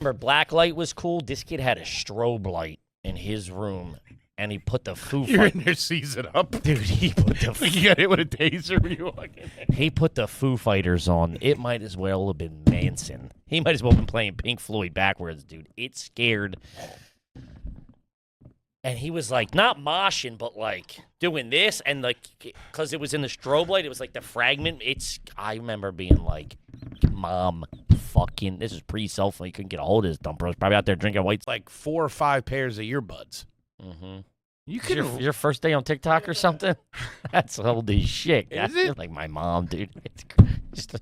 remember Blacklight was cool. This kid had a strobe light in his room, and he put the Foo You're Fighters. in there, seize it up. Dude, he put the Like you got hit with a taser when you walk in there. he put the Foo Fighters on. It might as well have been Manson. He might as well have been playing Pink Floyd backwards, dude. It scared. And he was like, not moshing, but like doing this. And like, because it was in the strobe light, it was like the fragment. I remember being like, Mom, fucking, this is pre-cell phone. You couldn't get a hold of this dumb bro. Probably out there drinking white. Like 4 or 5 pairs of earbuds. Mm-hmm. You Is could your first day on TikTok or something? That's old as shit. Is it? Like my mom, dude. It's just.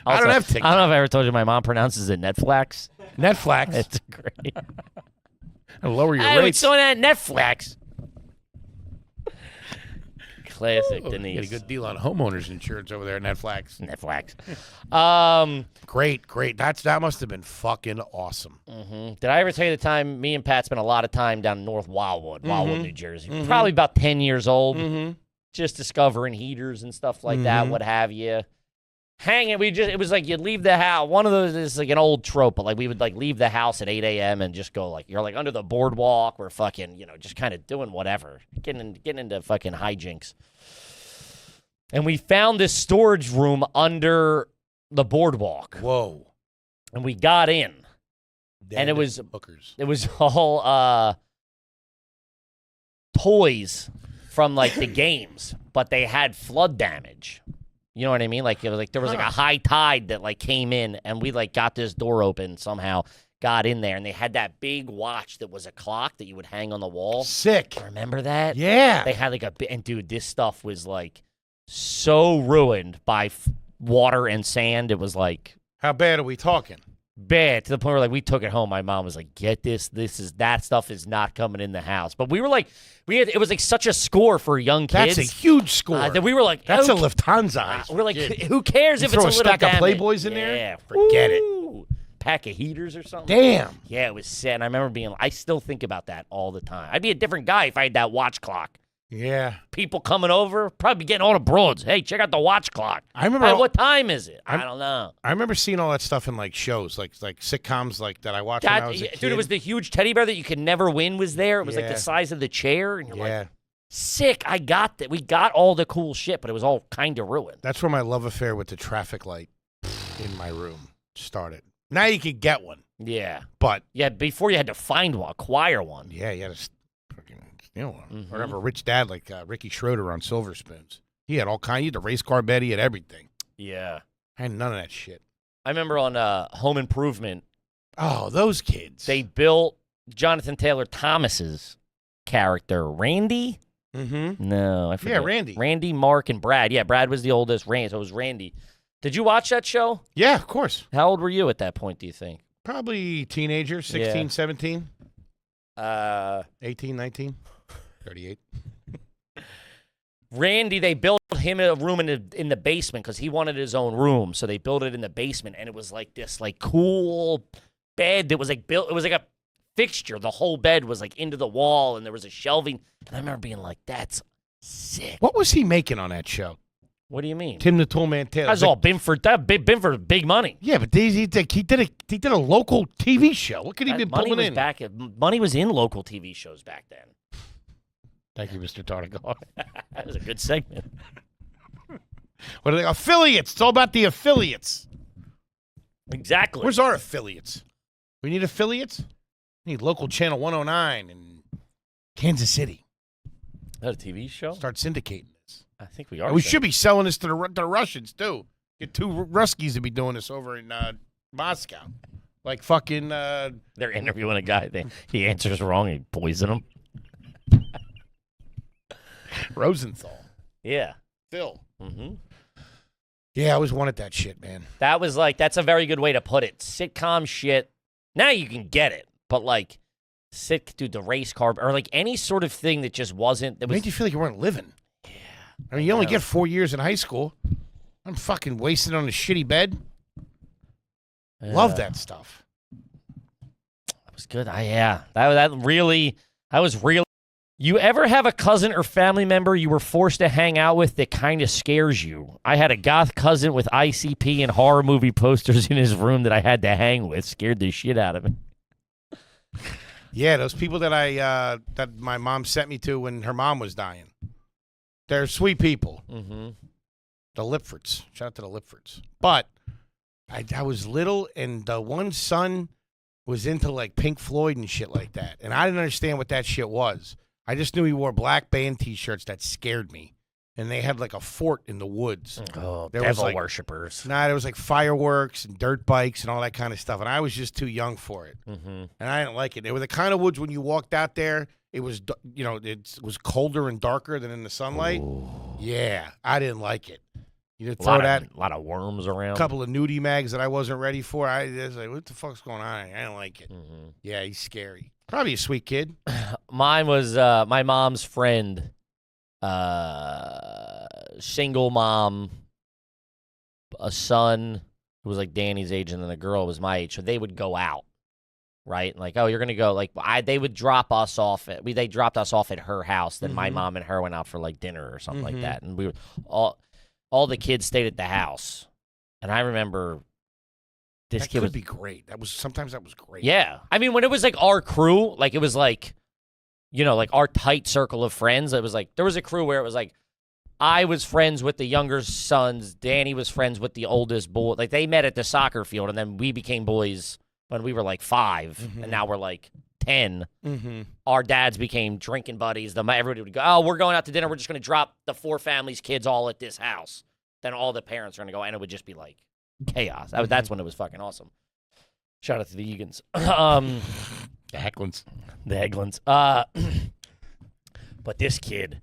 I don't have TikTok. I don't know if I ever told you my mom pronounces it Netflix. Netflix. It's great. And lower your Hey, rates. it's on that Netflix. Classic, Oh, Denise. you get a good deal on homeowners insurance over there at Netflix. Netflix. Great. That must have been fucking awesome. Did I ever tell you the time me and Pat spent a lot of time down in North Wildwood, New Jersey? Probably about 10 years old. Just discovering heaters and stuff like that, what have you. Hanging, it was like you'd leave the house. One of those is like an old trope, but like we would like leave the house at 8 a.m. and just go like, you're like under the boardwalk. We're fucking, just kind of doing whatever, getting into fucking hijinks. And we found this storage room under the boardwalk. Whoa. And we got in. And it was hookers. It was all toys from like the games, but they had flood damage. You know what I mean? Like it was like there was like a high tide that like came in, and we like got this door open somehow, got in there, and they had that big watch that was a clock that you would hang on the wall. Sick. Remember that? Yeah. They had like and dude, this stuff was like so ruined by water and sand. It was like, how bad are we talking? Bad to the point where like we took it home. My mom was like, "Get this. That stuff is not coming in the house." But we were like, it was like such a score for young kids. That's a huge score. That we were like, that's a Lufthansa. We're like, who cares if it's a throw little stack of damage? Playboys in there? Yeah, Forget it. Pack of heaters or something. Damn. Yeah, it was sad. And I remember being, I still think about that all the time. I'd be a different guy if I had that watch clock. Yeah. People coming over, probably getting all the broads. Hey, check out the watch clock. I remember. What time is it? I don't know. I remember seeing all that stuff in like shows, like sitcoms, like that I watched when I was a kid. Dude, it was the huge teddy bear that you could never win was there. It was like the size of the chair. And you're like, sick. I got that. We got all the cool shit, but it was all kind of ruined. That's where my love affair with the traffic light in my room started. Now you can get one. Yeah. But. Yeah, before you had to find one, acquire one. Yeah, you had to fucking steal one. Or have a rich dad like Ricky Schroeder on Silver Spoons. He had all kinds. He had the race car bed. He had everything. Yeah. I had none of that shit. I remember on Home Improvement. Oh, those kids. They built Jonathan Taylor Thomas's character, Randy. No, I forget. Yeah, Randy. Randy, Mark, and Brad. Yeah, Brad was the oldest. Randy, so it was Randy. Did you watch that show? Yeah, of course. How old were you at that point, do you think? Probably teenager, 16, 17. 18, 19, 38. Randy, they built him a room in the basement because he wanted his own room. So they built it in the basement, and it was like this like cool bed that was like built. It was like a fixture. The whole bed was like into the wall, and there was a shelving. And I remember being like, "That's sick." What was he making on that show? What do you mean? Tim the Toolman Taylor. That's all been for big money. Yeah, but he did a local TV show. What could he be pulling in? Money was in local TV shows back then. Thank you, Mr. Tardigal. That was a good segment. What are they? Affiliates. It's all about the affiliates. Exactly. Where's our affiliates? We need affiliates? We need local channel 109 in Kansas City. Is that a TV show? Start syndicating this. I think we are. We should be selling this to the Russians, too. Get 2 Ruskies to be doing this over in Moscow. Like fucking... They're interviewing a guy. He answers wrong. He poison him. Rosenthal. Yeah. Phil. Mm-hmm. Yeah, I always wanted that shit, man. That's a very good way to put it. Sitcom shit. Now you can get it, but like, dude, the race car, or like any sort of thing that just wasn't. It made you feel like you weren't living. Yeah. I mean, you only get 4 years in high school. I'm fucking wasted on a shitty bed. Love that stuff. That was good. That was really You ever have a cousin or family member you were forced to hang out with that kind of scares you? I had a goth cousin with ICP and horror movie posters in his room that I had to hang with. Scared the shit out of me. Yeah, those people that that my mom sent me to when her mom was dying. They're sweet people. Mm-hmm. The Lipfords. Shout out to the Lipfords. But I was little, and the one son was into like Pink Floyd and shit like that. And I didn't understand what that shit was. I just knew he wore black band T-shirts that scared me. And they had like a fort in the woods. Oh, there devil was, like, worshippers. there was like fireworks and dirt bikes and all that kind of stuff. And I was just too young for it. Mm-hmm. And I didn't like it. They were the kind of woods when you walked out there, it was, it was colder and darker than in the sunlight. Ooh. Yeah, I didn't like it. You A throw lot of worms around. a couple of nudie mags that I wasn't ready for. I was like, what the fuck's going on? I don't like it. Mm-hmm. Yeah, he's scary. Probably a sweet kid. Mine was my mom's friend, single mom, a son who was like Danny's age, and then a girl who was my age. So they would go out, right? Like, oh, you're gonna go. Like, they would drop us off at. They dropped us off at her house. Then my mom and her went out for like dinner or something like that, and we were all the kids stayed at the house. And I remember this That kid could be great. Sometimes that was great. Yeah. I mean, when it was like our crew, like it was like, like our tight circle of friends, it was like, there was a crew where it was like, I was friends with the younger sons, Danny was friends with the oldest boy. Like they met at the soccer field, and then we became boys when we were like 5, and now we're like 10. Mm-hmm. Our dads became drinking buddies. Everybody would go, oh, we're going out to dinner. We're just going to drop the 4 families' kids all at this house. Then all the parents are going to go, and it would just be like chaos. That's when it was fucking awesome. Shout out to the Eagans. The Hecklins. The Eglins. But this kid,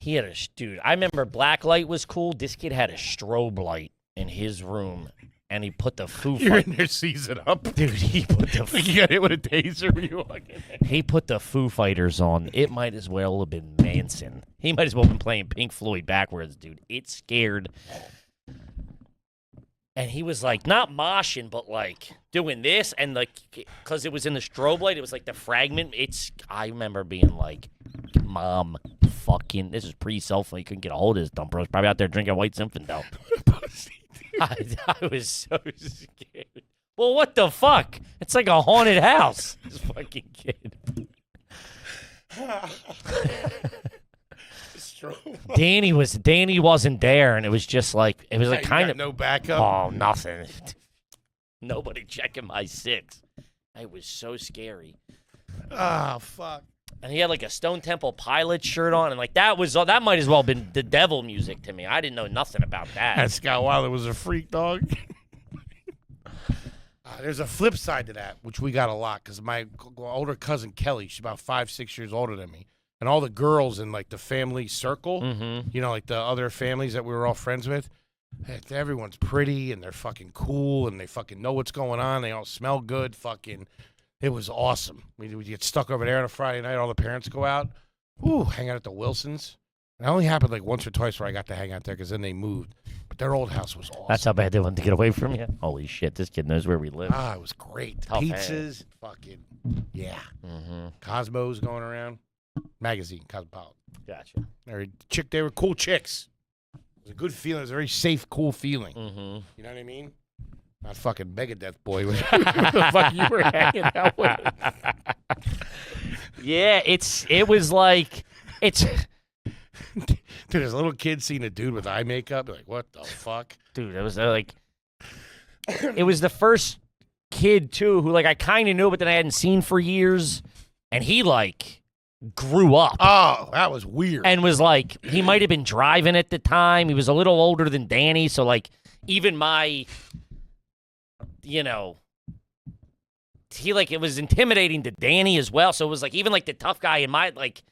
he had dude, I remember blacklight was cool. This kid had a strobe light in his room, and he put the Foo Fighters. You're in there season up. Dude, he put the You got hit with a taser when you walk in there. He put the Foo Fighters on. It might as well have been Manson. He might as well have been playing Pink Floyd backwards, dude. It scared. And he was like, not moshing, but like doing this. And like, because it was in the strobe light, it was like the fragment. I remember being like, Mom, fucking, this is pre-cell phone. You couldn't get a hold of this dumb bro. He's probably out there drinking White Zinfandel. I was so scared. Well, what the fuck? It's like a haunted house. This fucking kid. Danny wasn't there, and it was just like kind of no backup. Oh, nothing. Nobody checking my 6. It was so scary. Oh fuck. And he had like a Stone Temple Pilots shirt on, and like that might as well have been the devil music to me. I didn't know nothing about that. That Scott Wilder was a freak dog. There's a flip side to that, which we got a lot, because my older cousin Kelly, she's about 5-6 years older than me, and all the girls in like the family circle, like the other families that we were all friends with, everyone's pretty and they're fucking cool and they fucking know what's going on. They all smell good. Fucking, it was awesome. We get stuck over there on a Friday night. All the parents go out, hang out at the Wilsons. It only happened like once or twice where I got to hang out there because then they moved. But their old house was awesome. That's how bad they wanted to get away from you? Holy shit, this kid knows where we live. It was great. Tough Pizzas, fucking, yeah. Cosmos going around. Magazine, Cosmopolitan. Gotcha. They were cool chicks. It was a good feeling. It was a very safe, cool feeling. You know what I mean? Not fucking Megadeth boy. What the fuck you were hanging out with? Yeah, it was like, Dude, there's a little kid seeing a dude with eye makeup. Like, what the fuck? Dude, it was like, it was the first kid, too, who, like, I kind of knew, but then I hadn't seen for years. And he, like, grew up. Oh, that was weird. And was, like, he might have been driving at the time. He was a little older than Danny. So, like, even my, he, like, it was intimidating to Danny as well. So it was, like, even, like, the tough guy in my, like,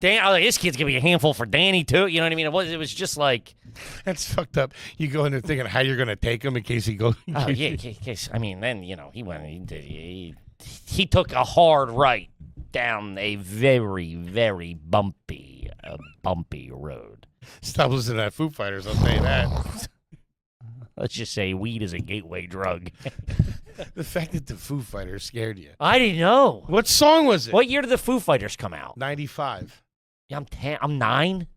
I was like, this kid's going to be a handful for Danny, too. You know what I mean? It was just like. That's fucked up. You go in there thinking how you're going to take him in case he goes. Oh, yeah. In case, I mean, then, he went, he took a hard right down a very, very bumpy road. Stop listening to that Foo Fighters, I'll tell you that. Let's just say weed is a gateway drug. The fact that the Foo Fighters scared you. I didn't know. What song was it? What year did the Foo Fighters come out? 95. Yeah, I'm 10. I'm 9.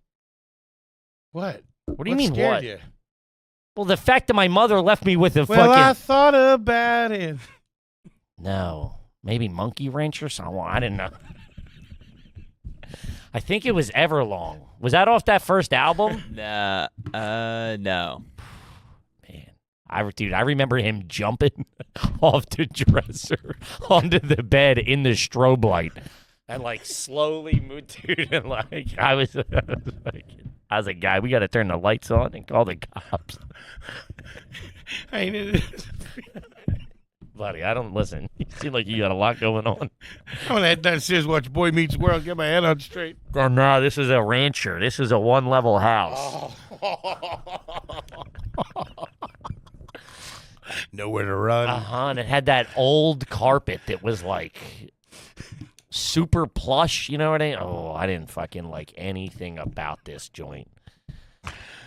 What? What do you mean, scared what? You? Well, the fact that my mother left me with a Well, I fucking... thought about it. No. Maybe Monkey Wrench or something. I didn't know. I think it was Everlong. Was that off that first album? No. Man. I remember him jumping off the dresser onto the bed in the strobe light. And like slowly moved, dude, and like I was like, guy, we got to turn the lights on and call the cops. Buddy, I don't listen. You seem like you got a lot going on. I'm gonna head downstairs, watch Boy Meets World, get my head on straight. Oh no, this is a rancher. This is a one-level house. Nowhere to run. And it had that old carpet that was like super plush. You know what I mean? Oh, I didn't fucking like anything about this joint.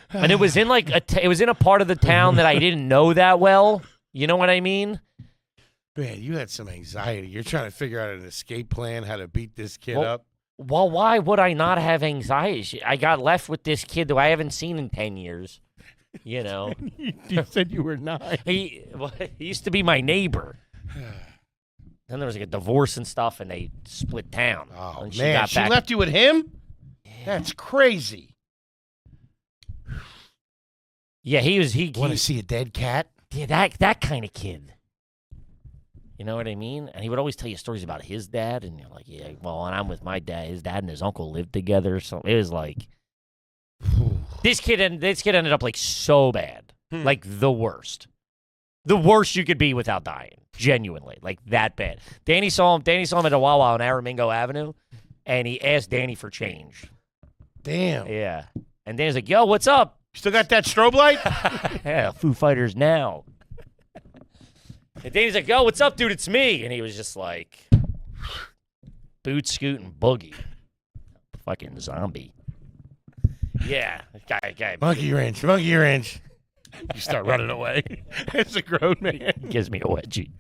And it was in like it was in a part of the town that I didn't know that well. You know what I mean? Man, you had some anxiety. You're trying to figure out an escape plan, how to beat this kid up. Well, why would I not have anxiety? I got left with this kid who I haven't seen in 10 years. You know? You said you were 9. He used to be my neighbor. Then there was like a divorce and stuff, and they split town. Oh, and man. She left you with him? Yeah. That's crazy. Yeah, he want to see a dead cat? Yeah, that kind of kid. You know what I mean? And he would always tell you stories about his dad, and you're like, yeah, well, and I'm with my dad. His dad and his uncle lived together, so it was like this kid ended up like so bad, like the worst you could be without dying, genuinely, like that bad. Danny saw him at a Wawa on Aramingo Avenue, and he asked Danny for change. Damn. Yeah, and Danny's like, yo, what's up? Still got that strobe light? Yeah, Foo Fighters now. And Danny's like, yo, what's up, dude? It's me. And he was just like, boot scooting boogie. Fucking zombie. Yeah. Guy. Monkey wrench. You start running away. It's a grown man. Gives me a wedgie.